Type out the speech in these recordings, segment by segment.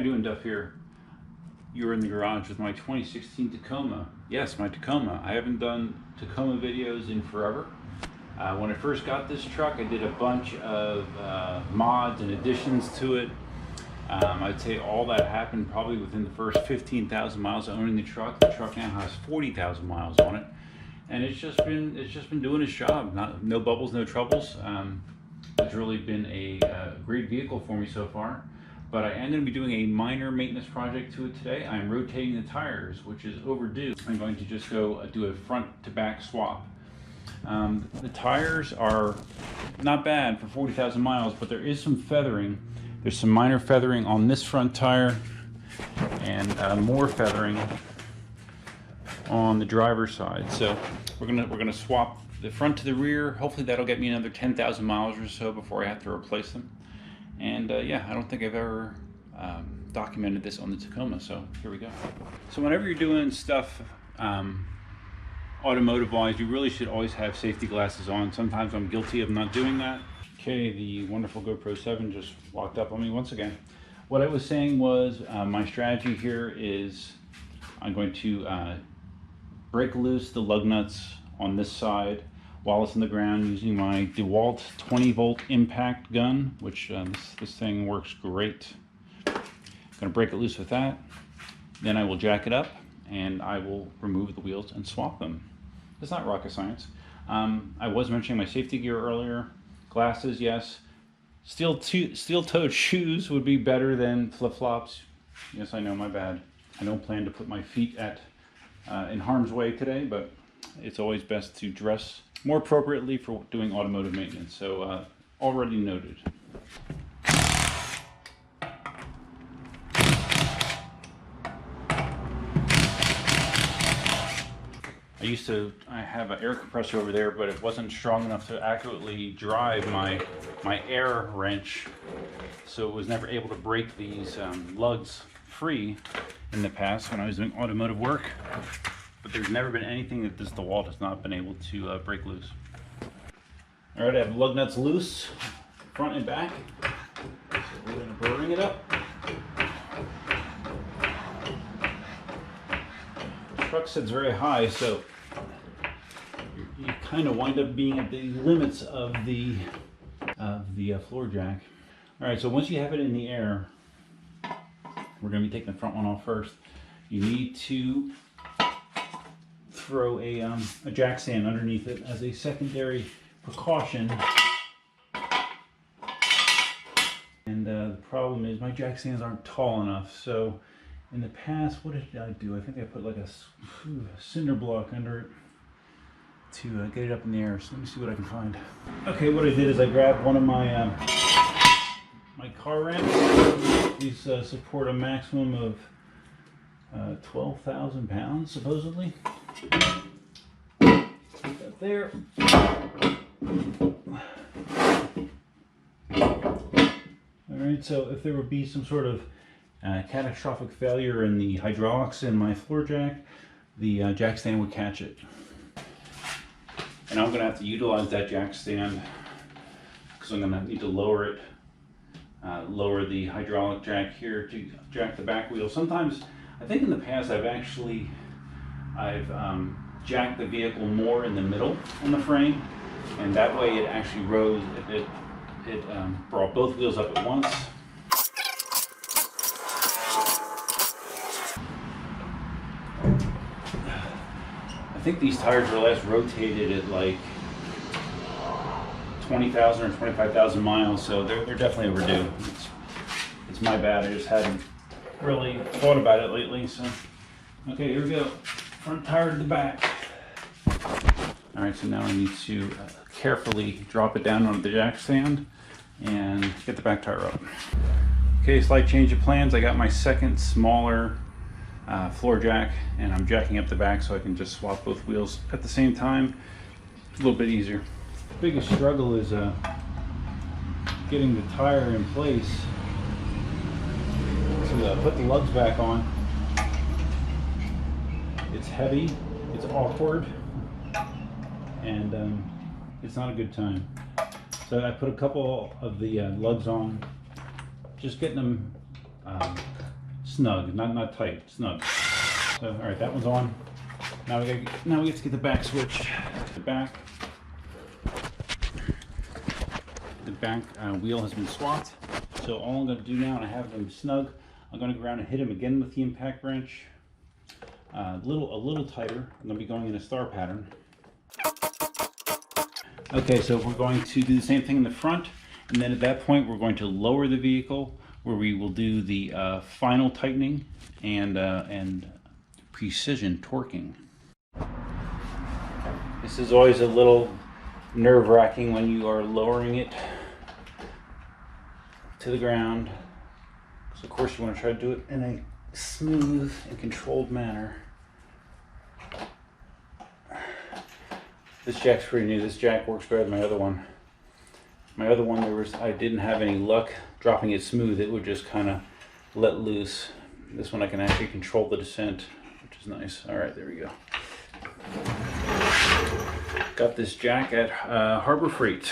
you doing, Duff here? You're in the garage with my 2016 Tacoma. Yes, my Tacoma. I haven't done Tacoma videos in forever. When I first got this truck, I did a bunch of mods and additions to it. I'd say all that happened probably within the first 15,000 miles of owning the truck. The truck now has 40,000 miles on it, and it's just been doing its job. No bubbles, no troubles. It's really been a great vehicle for me so far. But I am going to be doing a minor maintenance project to it today. I'm rotating the tires, which is overdue. I'm going to just go do a front to back swap. The tires are not bad for 40,000 miles, but there is some feathering. There's some minor feathering on this front tire and more feathering on the driver's side. So we're gonna swap the front to the rear. Hopefully that'll get me another 10,000 miles or so before I have to replace them. And yeah, I don't think I've ever documented this on the Tacoma, so here we go. So whenever you're doing stuff automotive-wise, you really should always have safety glasses on. Sometimes I'm guilty of not doing that. Okay, the wonderful GoPro 7 just walked up on me once again. What I was saying was my strategy here is I'm going to break loose the lug nuts on this side while it's in the ground using my DeWalt 20-volt impact gun, which this thing works great. I'm going to break it loose with that. Then I will jack it up and I will remove the wheels and swap them. It's not rocket science. I was mentioning my safety gear earlier. Glasses, yes. Steel-toed shoes would be better than flip-flops. Yes, I know, my bad. I don't plan to put my feet in harm's way today, but it's always best to dress more appropriately for doing automotive maintenance. So already noted. I have an air compressor over there, but it wasn't strong enough to accurately drive my air wrench, so it was never able to break these lugs free in the past when I was doing automotive work. But there's never been anything that this DeWalt has not been able to break loose. All right, I have lug nuts loose, front and back. So we're going to bring it up. The truck sits very high, so you kind of wind up being at the limits of the floor jack. All right, so once you have it in the air, we're going to be taking the front one off first. You need to throw a jack stand underneath it as a secondary precaution. And the problem is my jack stands aren't tall enough. So in the past, what did I do? I think I put like a cinder block under it to get it up in the air. So let me see what I can find. Okay, what I did is I grabbed one of my my car ramps. These support a maximum of 12,000 pounds, supposedly. Put that there. Alright, so if there would be some sort of catastrophic failure in the hydraulics in my floor jack, the jack stand would catch it. And I'm going to have to utilize that jack stand because I'm going to need to lower it, lower the hydraulic jack here to jack the back wheel. Sometimes, I think in the past I've jacked the vehicle more in the middle on the frame, and that way it actually rose, it brought both wheels up at once. I think these tires were last rotated at like 20,000 or 25,000 miles, so they're definitely overdue. It's my bad, I just hadn't really thought about it lately. So okay, here we go, front tire to the back. All right, so now I need to carefully drop it down onto the jack stand and get the back tire up. Okay, slight change of plans. I got my second smaller floor jack, and I'm jacking up the back so I can just swap both wheels at the same time. It's a little bit easier. The biggest struggle is getting the tire in place to put the lugs back on. It's heavy, it's awkward, and it's not a good time. So I put a couple of the lugs on, just getting them snug, not tight, snug. So all right, that one's on. Now we have to get the back switch. The back wheel has been swapped. So all I'm going to do now, and I have them snug, I'm going to go around and hit them again with the impact wrench. A little tighter. I'm going to be going in a star pattern. Okay, so we're going to do the same thing in the front, and then at that point we're going to lower the vehicle, where we will do the final tightening and precision torquing. This is always a little nerve-wracking when you are lowering it to the ground. So of course you want to try to do it in a smooth and controlled manner. This jack's pretty new. This jack works better than my other one. My other one, I didn't have any luck dropping it smooth. It would just kind of let loose. This one I can actually control the descent, which is nice. All right, there we go. Got this jack at Harbor Freight.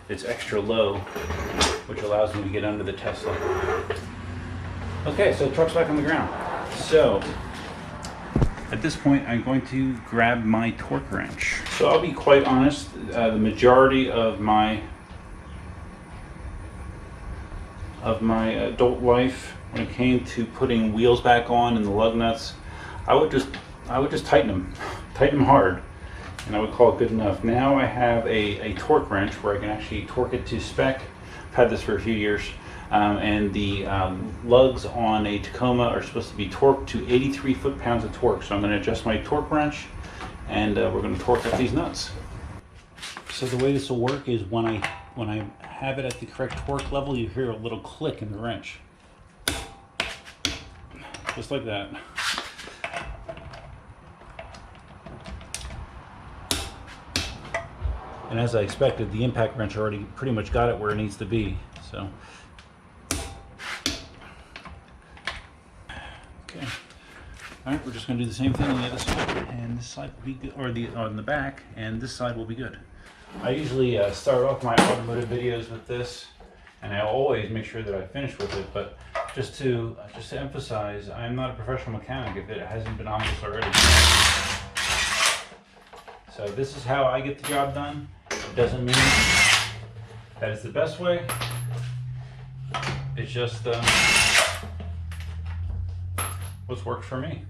It's extra low, which allows me to get under the Tesla. Okay, so the truck's back on the ground. So at this point, I'm going to grab my torque wrench. So I'll be quite honest, the majority of my adult life, when it came to putting wheels back on and the lug nuts, I would just tighten them hard, and I would call it good enough. Now I have a torque wrench where I can actually torque it to spec. I've had this for a few years, and the lugs on a Tacoma are supposed to be torqued to 83 foot-pounds of torque. So I'm going to adjust my torque wrench, and we're going to torque up these nuts. So the way this will work is when I have it at the correct torque level, you hear a little click in the wrench, just like that. And as I expected, the impact wrench already pretty much got it where it needs to be. So, okay. All right, we're just going to do the same thing on the other side, and this side will be good, or on the back, and this side will be good. I usually start off my automotive videos with this, and I always make sure that I finish with it. But just to emphasize, I'm not a professional mechanic if it hasn't been obvious already. So this is how I get the job done. It doesn't mean that it's the best way. It's just what's worked for me.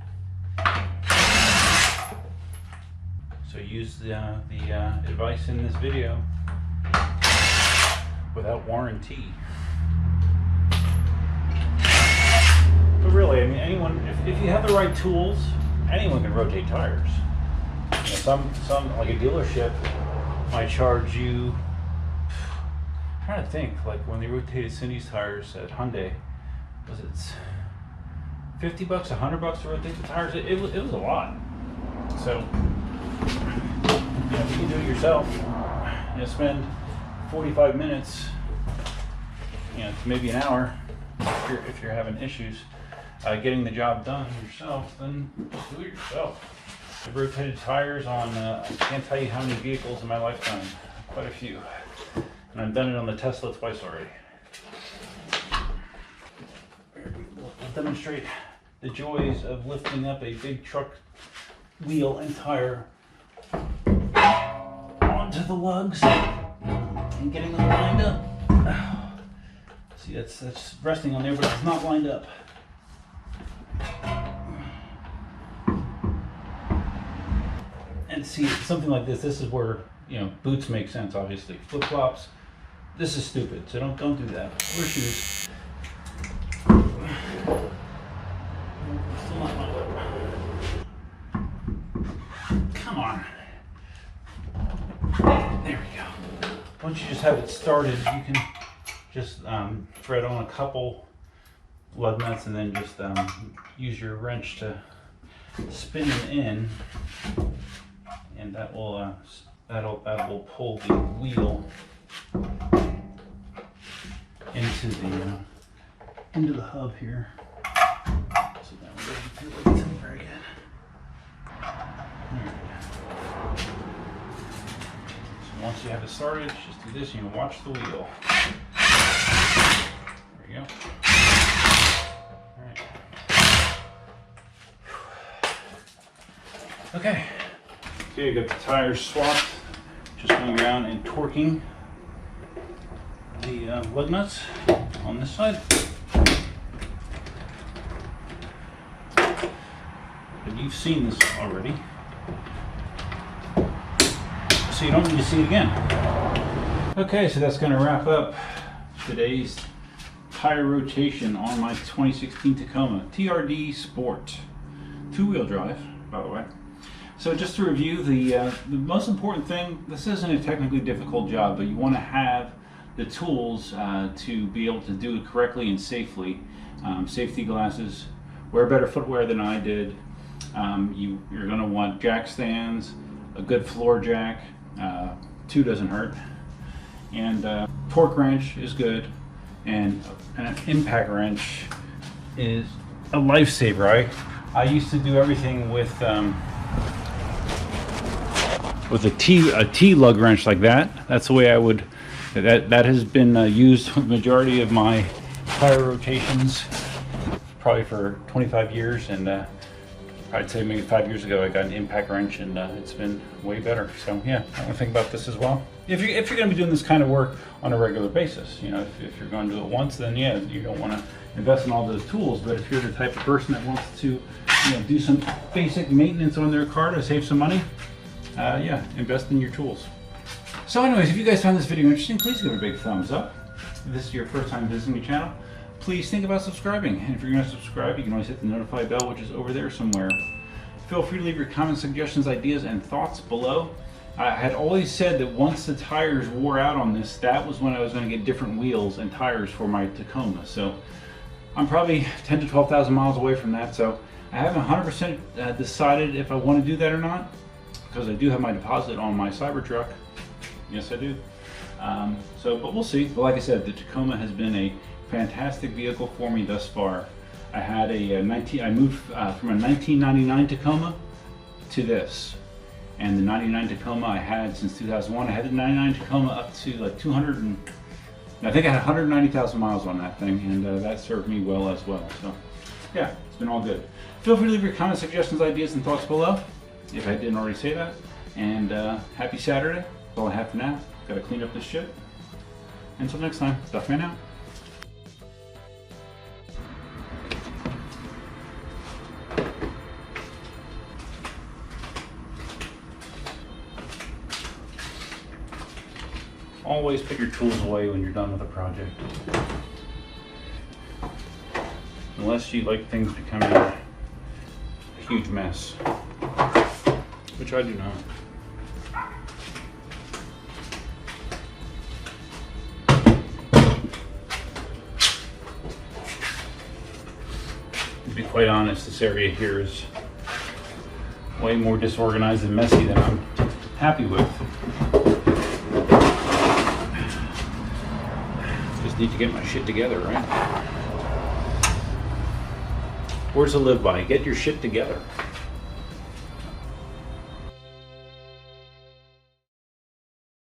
So use the advice in this video without warranty. But really, I mean, anyone, if you have the right tools, anyone can rotate tires. You know, some like a dealership might charge you, I'm trying to think, like when they rotated Cindy's tires at Hyundai, was it $50, $100 to rotate the tires? It was a lot. So, you know, if you can do it yourself, you know, spend 45 minutes, you know, to maybe an hour, if you're having issues getting the job done yourself, then just do it yourself. I've rotated tires on, I can't tell you how many vehicles in my lifetime, quite a few. And I've done it on the Tesla twice already. I'll demonstrate the joys of lifting up a big truck wheel and tire onto the lugs and getting them lined up. See, that's resting on there, but it's not lined up. And see, something like this is where, you know, boots make sense, obviously. Flip-flops, this is stupid, so don't do that. Wear shoes. Still not lined up. Come on. There we go. Once you just have it started, you can just thread on a couple lug nuts and then just use your wrench to spin them in. And that will pull the wheel into the hub here. So that one doesn't feel like it's in very good. So once you have it started, just do this and you watch the wheel. Okay, I got the tires swapped. Just going around and torquing the lug nuts on this side. But you've seen this already, so you don't need to see it again. Okay, so that's going to wrap up today's tire rotation on my 2016 Tacoma TRD Sport. 2-wheel drive, by the way. So just to review, the most important thing, this isn't a technically difficult job, but you want to have the tools to be able to do it correctly and safely. Safety glasses, wear better footwear than I did. You're going to want jack stands, a good floor jack, 2 doesn't hurt, and torque wrench is good, and an impact wrench is a lifesaver. I used to do everything with a T lug wrench like that. That's the way I would. That has been used the majority of my tire rotations, probably for 25 years, and I'd say maybe 5 years ago I got an impact wrench, and it's been way better. So yeah, I want to think about this as well. If you're going to be doing this kind of work on a regular basis, you know, if you're going to do it once, then yeah, you don't want to invest in all those tools. But if you're the type of person that wants to, you know, do some basic maintenance on their car to save some money, yeah, invest in your tools. So anyways, if you guys found this video interesting, please give it a big thumbs up. If this is your first time visiting the channel, please think about subscribing. And if you're going to subscribe, you can always hit the notify bell, which is over there somewhere. Feel free to leave your comments, suggestions, ideas, and thoughts below. I had always said that once the tires wore out on this, that was when I was going to get different wheels and tires for my Tacoma. So I'm probably 10 to 12,000 miles away from that. So I haven't 100% decided if I want to do that or not, because I do have my deposit on my Cybertruck. Yes, I do. But we'll see. But like I said, the Tacoma has been a fantastic vehicle for me thus far. I had I moved from a 1999 Tacoma to this. And the 99 Tacoma I had since 2001. I had the 99 Tacoma up to like I think I had 190,000 miles on that thing, and that served me well as well. So yeah, it's been all good. Feel free to leave your comments, suggestions, ideas, and thoughts below, if I didn't already say that. And happy Saturday. That's all I have for now. Gotta clean up this shit. Until next time, Duffman out. Always put your tools away when you're done with a project. Unless you like things becoming a huge mess, which I do not. To be quite honest, this area here is way more disorganized and messy than I'm happy with. Need to get my shit together, right? Words to live by: get your shit together.